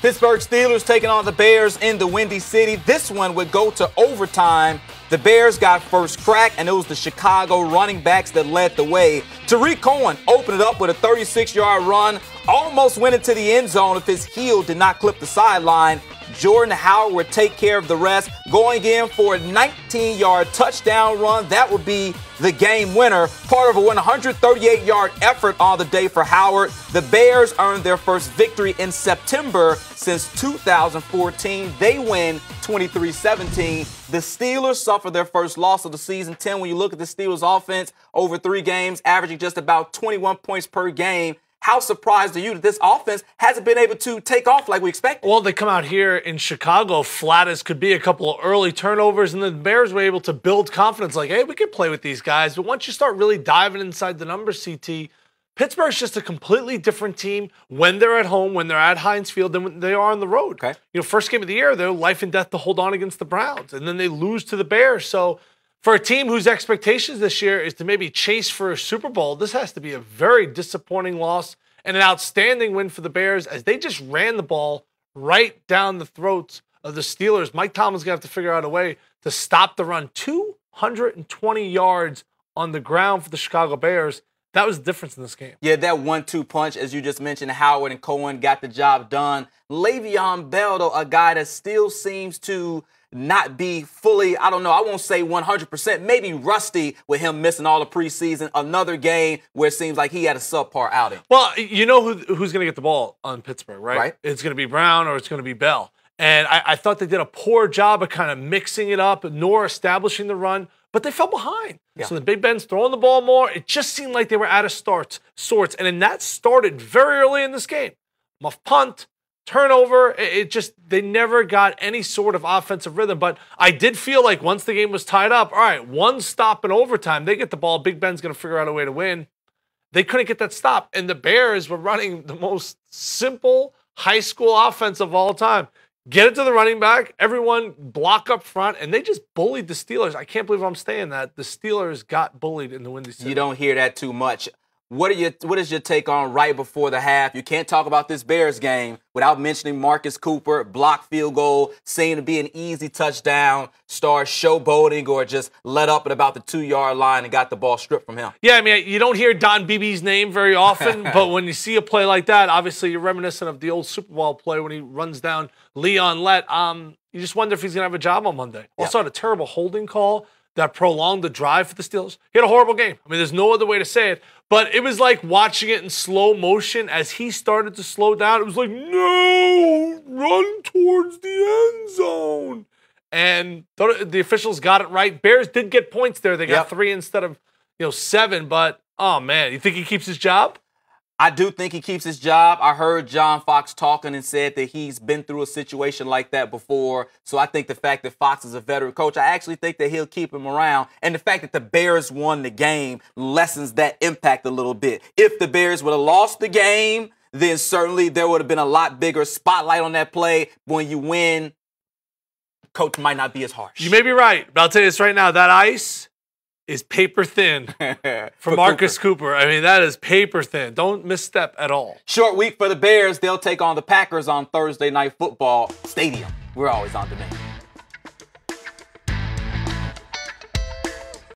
Pittsburgh Steelers taking on the Bears in the Windy City. This one would go to overtime. The Bears got first crack, and it was the Chicago running backs that led the way. Tarik Cohen opened it up with a 36-yard run, almost went into the end zone if his heel did not clip the sideline. Jordan Howard would take care of the rest, going in for a 19-yard touchdown run. That would be the game winner, part of a 138-yard effort on the day for Howard. The Bears earned their first victory in September since 2014. They win 23-17. The Steelers suffer their first loss of the season. Tim, when you look at the Steelers offense over 3 games, averaging just about 21 points per game, how surprised are you that this offense hasn't been able to take off like we expected? Well, they come out here in Chicago flat as could be, a couple of early turnovers, and the Bears were able to build confidence like, hey, we can play with these guys. But once you start really diving inside the numbers, CT, Pittsburgh's just a completely different team when they're at home, when they're at Heinz Field, than when they are on the road. Okay. You know, first game of the year, they're life and death to hold on against the Browns, and then they lose to the Bears. So for a team whose expectations this year is to maybe chase for a Super Bowl, this has to be a very disappointing loss and an outstanding win for the Bears as they just ran the ball right down the throats of the Steelers. Mike Tomlin's going to have to figure out a way to stop the run. 220 yards on the ground for the Chicago Bears. That was the difference in this game. Yeah, that 1-2 punch, as you just mentioned, Howard and Cohen got the job done. Le'Veon Bell, though, a guy that still seems to not be fully, I don't know, I won't say 100%, maybe rusty with him missing all the preseason. Another game where it seems like he had a subpar outing. Well, you know who's going to get the ball on Pittsburgh, right? It's going to be Brown or it's going to be Bell. And I thought they did a poor job of kind of mixing it up nor establishing the run, but they fell behind. Yeah. So the Big Ben's throwing the ball more. It just seemed like they were out of sorts. And then that started very early in this game. Muff punt, turnover, they never got any sort of offensive rhythm. But I did feel like once the game was tied up, all right, one stop in overtime, they get the ball, Big Ben's going to figure out a way to win. They couldn't get that stop. And the Bears were running the most simple high school offense of all time. Get it to the running back, everyone block up front, and they just bullied the Steelers. I can't believe I'm saying that. The Steelers got bullied in the Windy City. You don't hear that too much. What is your take on right before the half? You can't talk about this Bears game without mentioning Marcus Cooper, blocked field goal, seemed to be an easy touchdown, started showboating or just let up at about the 2-yard line and got the ball stripped from him. Yeah, I mean, you don't hear Don Beebe's name very often, but when you see a play like that, obviously you're reminiscent of the old Super Bowl play when he runs down Leon Lett. You just wonder if he's going to have a job on Monday. Also had a terrible holding call that prolonged the drive for the Steelers. He had a horrible game. I mean, there's no other way to say it. But it was like watching it in slow motion as he started to slow down. It was like, no, run towards the end zone. And the officials got it right. Bears did get points there. They got 3 instead of 7. But, oh, man, you think he keeps his job? I do think he keeps his job. I heard John Fox talking and said that he's been through a situation like that before. So I think the fact that Fox is a veteran coach, I actually think that he'll keep him around. And the fact that the Bears won the game lessens that impact a little bit. If the Bears would have lost the game, then certainly there would have been a lot bigger spotlight on that play. When you win, coach might not be as harsh. You may be right, but I'll tell you this right now. That ice is paper thin for Marcus Cooper. I mean, that is paper thin. Don't misstep at all. Short week for the Bears. They'll take on the Packers on Thursday Night Football. Stadium. We're always on demand.